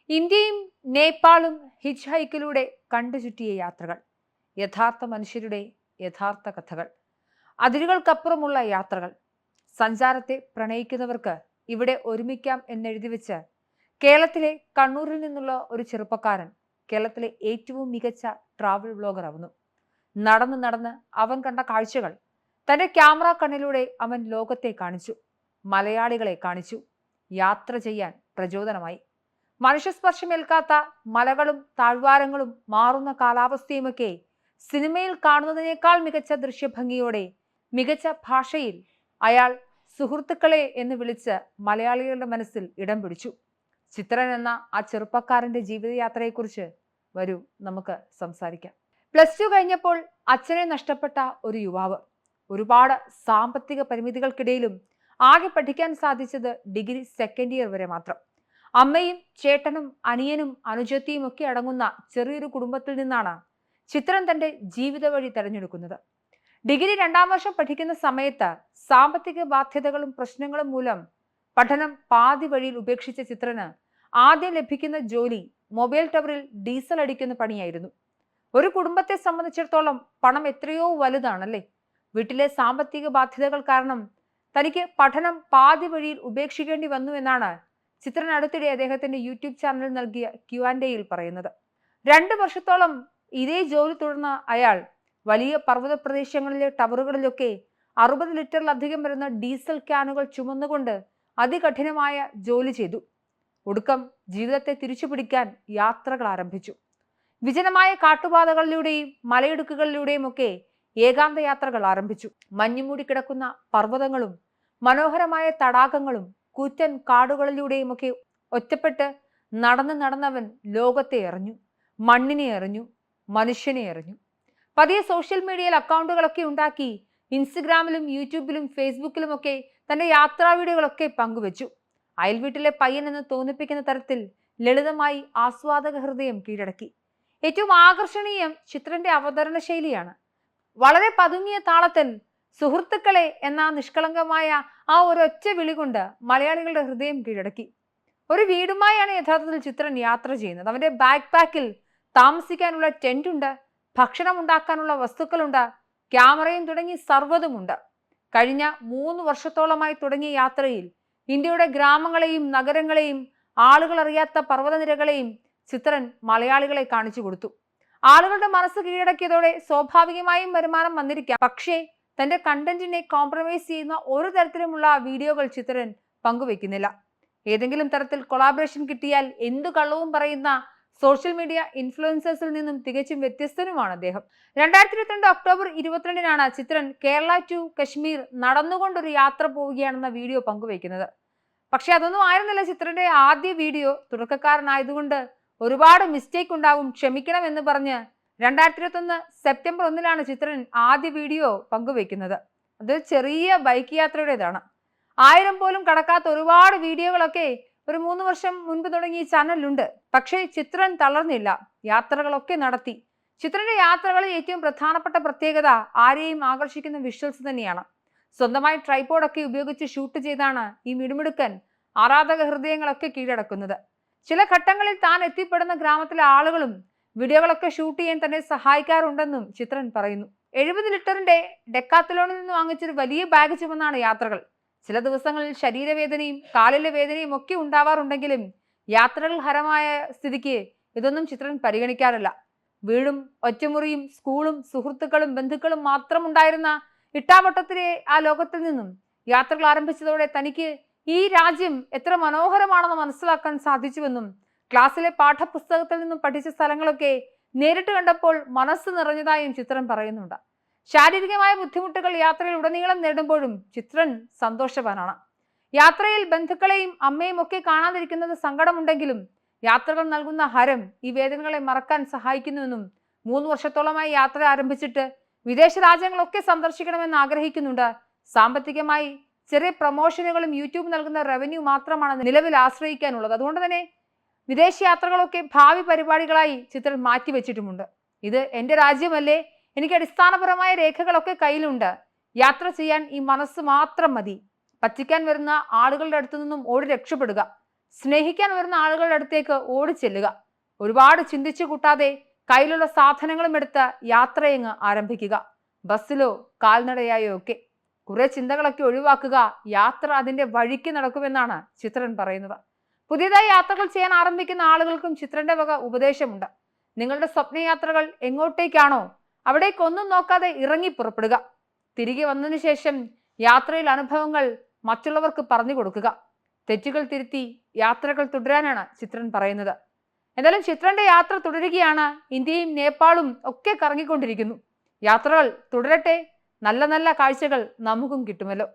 ഇന്ത്യയും നേപ്പാളും ഹിച്ച് ഹൈക്കിലൂടെ കണ്ടുചുറ്റിയ യാത്രകൾ, യഥാർത്ഥ മനുഷ്യരുടെ യഥാർത്ഥ കഥകൾ, അതിരുകൾക്കപ്പുറമുള്ള യാത്രകൾ. സഞ്ചാരത്തെ പ്രണയിക്കുന്നവർക്ക് ഇവിടെ ഒരുമിക്കാം എന്നെഴുതി വെച്ച് കേരളത്തിലെ കണ്ണൂരിൽ നിന്നുള്ള ഒരു ചെറുപ്പക്കാരൻ കേരളത്തിലെ ഏറ്റവും മികച്ച ട്രാവൽ വ്ലോഗർ ആവുന്നു. നടന്ന് നടന്ന് അവൻ കണ്ട കാഴ്ചകൾ തന്റെ ക്യാമറ കണ്ണിലൂടെ അവൻ ലോകത്തെ കാണിച്ചു, മലയാളികളെ കാണിച്ചു. യാത്ര ചെയ്യാൻ പ്രചോദനമായി. മനുഷ്യസ്പർശമേൽക്കാത്ത മലകളും താഴ്വാരങ്ങളും മാറുന്ന കാലാവസ്ഥയുമൊക്കെ സിനിമയിൽ കാണുന്നതിനേക്കാൾ മികച്ച ദൃശ്യഭംഗിയോടെ, മികച്ച ഭാഷയിൽ അയാൾ സുഹൃത്തുക്കളെ എന്ന് വിളിച്ച് മലയാളികളുടെ മനസ്സിൽ ഇടം പിടിച്ചു. ചിത്രൻ എന്ന ആ ചെറുപ്പക്കാരന്റെ ജീവിതയാത്രയെക്കുറിച്ച് വരൂ നമുക്ക് സംസാരിക്കാം. +2 കഴിഞ്ഞപ്പോൾ അച്ഛനെ നഷ്ടപ്പെട്ട ഒരു യുവാവ്, ഒരുപാട് സാമ്പത്തിക പരിമിതികൾക്കിടയിലും ആകെ പഠിക്കാൻ സാധിച്ചത് ഡിഗ്രി സെക്കൻഡ് ഇയർ വരെ മാത്രം. അമ്മയും ചേട്ടനും അനിയനും അനുജത്തിയും ഒക്കെ അടങ്ങുന്ന ചെറിയൊരു കുടുംബത്തിൽ നിന്നാണ് ചിത്രൻ തന്റെ ജീവിത വഴി തെരഞ്ഞെടുക്കുന്നത്. ഡിഗ്രി 2ാം വർഷം പഠിക്കുന്ന സമയത്ത് സാമ്പത്തിക ബാധ്യതകളും പ്രശ്നങ്ങളും മൂലം പഠനം പാതി വഴിയിൽ ഉപേക്ഷിച്ച ചിത്രന് ആദ്യം ലഭിക്കുന്ന ജോലി മൊബൈൽ ടവറിൽ ഡീസൽ അടിക്കുന്ന പണിയായിരുന്നു. ഒരു കുടുംബത്തെ സംബന്ധിച്ചിടത്തോളം പണം എത്രയോ വലുതാണല്ലേ. വീട്ടിലെ സാമ്പത്തിക ബാധ്യതകൾ കാരണം തനിക്ക് പഠനം പാതി വഴിയിൽ ഉപേക്ഷിക്കേണ്ടി വന്നു എന്നാണ് ചിത്രൻ അടുത്തിടെ അദ്ദേഹത്തിന്റെ യൂട്യൂബ് ചാനലിൽ നൽകിയ Q&Aയിൽ പറയുന്നത്. 2 വർഷത്തോളം ഇതേ ജോലി തുടർന്ന അയാൾ വലിയ പർവ്വത പ്രദേശങ്ങളിലെ ടവറുകളിലൊക്കെ 60 ലിറ്ററിലധികം വരുന്ന ഡീസൽ ക്യാനുകൾ ചുമന്നുകൊണ്ട് അതികഠിനമായ ജോലി ചെയ്തു. ഒടുക്കം ജീവിതത്തെ തിരിച്ചുപിടിക്കാൻ യാത്രകൾ ആരംഭിച്ചു. വിജനമായ കാട്ടുപാതകളിലൂടെയും മലയിടുക്കുകളിലൂടെയും ഒക്കെ ഏകാന്ത യാത്രകൾ ആരംഭിച്ചു. മഞ്ഞുമൂടി കിടക്കുന്ന പർവ്വതങ്ങളും മനോഹരമായ തടാകങ്ങളും കൂറ്റൻ കാടുകളിലൂടെയും ഒക്കെ ഒറ്റപ്പെട്ട് നടന്നവൻ ലോകത്തെ എറിഞ്ഞു, മണ്ണിനെ എറിഞ്ഞു, മനുഷ്യനെ എറിഞ്ഞു. പതിയെ സോഷ്യൽ മീഡിയയിൽ അക്കൗണ്ടുകളൊക്കെ ഉണ്ടാക്കി ഇൻസ്റ്റഗ്രാമിലും യൂട്യൂബിലും ഫേസ്ബുക്കിലും ഒക്കെ തന്റെ യാത്രാ വീഡിയോകളൊക്കെ പങ്കുവച്ചു. അയൽവീട്ടിലെ പയ്യൻ എന്ന് തോന്നിപ്പിക്കുന്ന തരത്തിൽ ലളിതമായി ആസ്വാദക ഹൃദയം കീഴടക്കി. ഏറ്റവും ആകർഷണീയം ചിത്രന്റെ അവതരണ ശൈലിയാണ്. വളരെ പതുങ്ങിയ താളത്തിൽ സുഹൃത്തുക്കളെ എന്ന നിഷ്കളങ്കമായ ആ ഒരൊറ്റ വിളി കൊണ്ട് മലയാളികളുടെ ഹൃദയം കീഴടക്കി. ഒരു വീടുമായാണ് യഥാർത്ഥത്തിൽ ചിത്രൻ യാത്ര ചെയ്യുന്നത്. അവന്റെ ബാക്ക് പാക്കിൽ താമസിക്കാനുള്ള ടെന്റ് ഉണ്ട്, ഭക്ഷണം ഉണ്ടാക്കാനുള്ള വസ്തുക്കളുണ്ട്, ക്യാമറയും തുടങ്ങി സർവ്വതുമുണ്ട്. കഴിഞ്ഞ 3 വർഷത്തോളമായി തുടങ്ങിയ യാത്രയിൽ ഇന്ത്യയുടെ ഗ്രാമങ്ങളെയും നഗരങ്ങളെയും ആളുകൾ അറിയാത്ത പർവ്വതനിരകളെയും ചിത്രൻ മലയാളികളെ കാണിച്ചു കൊടുത്തു. ആളുകളുടെ മനസ്സ് കീഴടക്കിയതോടെ സ്വാഭാവികമായും വരുമാനം വന്നിരിക്കാം. പക്ഷേ തന്റെ കണ്ടന്റിനെ കോംപ്രമൈസ് ചെയ്യുന്ന ഒരു തരത്തിലുമുള്ള വീഡിയോകൾ ചിത്രൻ പങ്കുവെക്കുന്നില്ല. ഏതെങ്കിലും തരത്തിൽ കൊളാബറേഷൻ കിട്ടിയാൽ എന്തു കള്ളവും പറയുന്ന സോഷ്യൽ മീഡിയ ഇൻഫ്ലുവൻസേഴ്സിൽ നിന്നും തികച്ചും വ്യത്യസ്തനുമാണ് അദ്ദേഹം. 2022 ഒക്ടോബർ 22-നാണ് ചിത്രൻ കേരള ടു കശ്മീർ നടന്നുകൊണ്ടൊരു യാത്ര പോവുകയാണെന്ന വീഡിയോ പങ്കുവയ്ക്കുന്നത്. പക്ഷെ അതൊന്നും ആയിരുന്നില്ല ചിത്രന്റെ ആദ്യ വീഡിയോ. തുടക്കക്കാരനായതുകൊണ്ട് ഒരുപാട് മിസ്റ്റേക്ക് ഉണ്ടാവും, ക്ഷമിക്കണം എന്ന് പറഞ്ഞ് 2021 സെപ്റ്റംബർ 1-ലാണ് ചിത്രൻ ആദ്യ വീഡിയോ പങ്കുവെക്കുന്നത്. അത് ചെറിയ ബൈക്ക് യാത്രയുടേതാണ്. 1000 പോലും കടക്കാത്ത ഒരുപാട് വീഡിയോകളൊക്കെ ഒരു 3 വർഷം മുൻപ് തുടങ്ങി ഈ ചാനലിലുണ്ട്. പക്ഷേ ചിത്രൻ തളർന്നില്ല, യാത്രകളൊക്കെ നടത്തി. ചിത്രന്റെ യാത്രകളിൽ ഏറ്റവും പ്രധാനപ്പെട്ട പ്രത്യേകത ആരെയും ആകർഷിക്കുന്ന വിഷ്വൽസ് തന്നെയാണ്. സ്വന്തമായി ട്രൈപോഡൊക്കെ ഉപയോഗിച്ച് ഷൂട്ട് ചെയ്താണ് ഈ മിടുമിടുക്കൻ ആരാധക ഹൃദയങ്ങളൊക്കെ കീഴടക്കുന്നത്. ചില ഘട്ടങ്ങളിൽ താൻ എത്തിപ്പെടുന്ന ഗ്രാമത്തിലെ ആളുകളും വീഡിയോകളൊക്കെ ഷൂട്ട് ചെയ്യാൻ തന്നെ സഹായിക്കാറുണ്ടെന്നും ചിത്രൻ പറയുന്നു. 70 ലിറ്ററിന്റെ ഡെക്കാത്തലോണിൽ നിന്ന് വാങ്ങിച്ചൊരു വലിയ ബാഗ് ചുമന്നാണ് യാത്രകൾ. ചില ദിവസങ്ങളിൽ ശരീരവേദനയും കാലിലെ വേദനയും ഒക്കെ ഉണ്ടാവാറുണ്ടെങ്കിലും യാത്രകൾ ഹരമായ സ്ഥിതിക്ക് ഇതൊന്നും ചിത്രൻ പരിഗണിക്കാറില്ല. വീടും ഒറ്റമുറിയും സ്കൂളും സുഹൃത്തുക്കളും ബന്ധുക്കളും മാത്രം ഉണ്ടായിരുന്ന ഇട്ടാവട്ടത്തിലെ ആ ലോകത്തിൽ നിന്നും യാത്രകൾ ആരംഭിച്ചതോടെ തനിക്ക് ഈ രാജ്യം എത്ര മനോഹരമാണെന്ന് മനസ്സിലാക്കാൻ സാധിച്ചുവെന്നും ക്ലാസ്സിലെ പാഠപുസ്തകത്തിൽ നിന്നും പഠിച്ച സ്ഥലങ്ങളൊക്കെ നേരിട്ട് കണ്ടപ്പോൾ മനസ്സ് നിറഞ്ഞതായും ചിത്രൻ പറയുന്നുണ്ട്. ശാരീരികമായ ബുദ്ധിമുട്ടുകൾ യാത്രയിൽ ഉടനീളം നേടുമ്പോഴും ചിത്രൻ സന്തോഷവാനാണ്. യാത്രയിൽ ബന്ധുക്കളെയും അമ്മയും ഒക്കെ കാണാതിരിക്കുന്നത് സങ്കടമുണ്ടെങ്കിലും യാത്രകൾ നൽകുന്ന ഹരം ഈ വേദനകളെ മറക്കാൻ സഹായിക്കുന്നുവെന്നും 3 വർഷത്തോളമായി യാത്ര ആരംഭിച്ചിട്ട് വിദേശ രാജ്യങ്ങളൊക്കെ സന്ദർശിക്കണമെന്ന് ആഗ്രഹിക്കുന്നുണ്ട്. സാമ്പത്തികമായി ചെറിയ പ്രൊമോഷനുകളും യൂട്യൂബ് നൽകുന്ന റവന്യൂ മാത്രമാണ് നിലവിൽ ആശ്രയിക്കാനുള്ളത്. അതുകൊണ്ട് തന്നെ വിദേശ യാത്രകളൊക്കെ ഭാവി പരിപാടികളായി ചിത്രൻ മാറ്റിവെച്ചിട്ടുമുണ്ട്. ഇത് എൻ്റെ രാജ്യമല്ലേ, എനിക്ക് അടിസ്ഥാനപരമായ രേഖകളൊക്കെ കയ്യിലുണ്ട്, യാത്ര ചെയ്യാൻ ഈ മനസ്സ് മാത്രം മതി, പറ്റിക്കാൻ വരുന്ന ആളുകളുടെ അടുത്തു നിന്നും ഓടി രക്ഷപ്പെടുക, സ്നേഹിക്കാൻ വരുന്ന ആളുകളുടെ അടുത്തേക്ക് ഓടിച്ചെല്ലുക. ഒരുപാട് ചിന്തിച്ചു കൂട്ടാതെ കയ്യിലുള്ള സാധനങ്ങളും എടുത്ത് യാത്രയങ്ങ് ആരംഭിക്കുക. ബസ്സിലോ കാൽനടയായോ ഒക്കെ. കുറെ ചിന്തകളൊക്കെ ഒഴിവാക്കുക. യാത്ര അതിന്റെ വഴിക്ക് നടക്കുമെന്നാണ് ചിത്രൻ പറയുന്നത്. പുതിയതായി യാത്രകൾ ചെയ്യാൻ ആരംഭിക്കുന്ന ആളുകൾക്കും ചിത്രന്റെ വക ഉപദേശമുണ്ട്. നിങ്ങളുടെ സ്വപ്നയാത്രകൾ എങ്ങോട്ടേക്കാണോ അവിടേക്കൊന്നും നോക്കാതെ ഇറങ്ങി പുറപ്പെടുക. തിരികെ വന്നതിന് ശേഷം യാത്രയിൽ അനുഭവങ്ങൾ മറ്റുള്ളവർക്ക് പറഞ്ഞു കൊടുക്കുക. തെറ്റുകൾ തിരുത്തി യാത്രകൾ തുടരാനാണ് ചിത്രൻ പറയുന്നത്. എന്തായാലും ചിത്രന്റെ യാത്ര തുടരുകയാണ്. ഇന്ത്യയും നേപ്പാളും ഒക്കെ കറങ്ങിക്കൊണ്ടിരിക്കുന്നു. യാത്രകൾ തുടരട്ടെ. നല്ല നല്ല കാഴ്ചകൾ നമുക്കും കിട്ടുമല്ലോ.